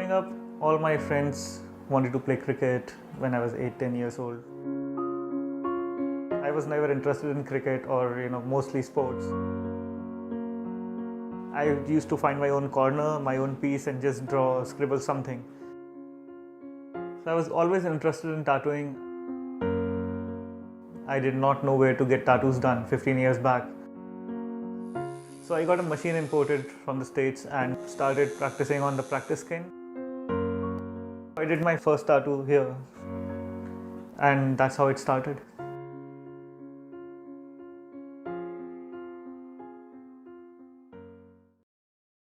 Growing up, all my friends wanted to play cricket when I was 8-10 years old. I was never interested in cricket or mostly sports. I used to find my own corner, my own piece and just draw, scribble something. So I was always interested in tattooing. I did not know where to get tattoos done 15 years back. So I got a machine imported from the States and started practicing on the practice skin. I did my first tattoo here and that's how it started.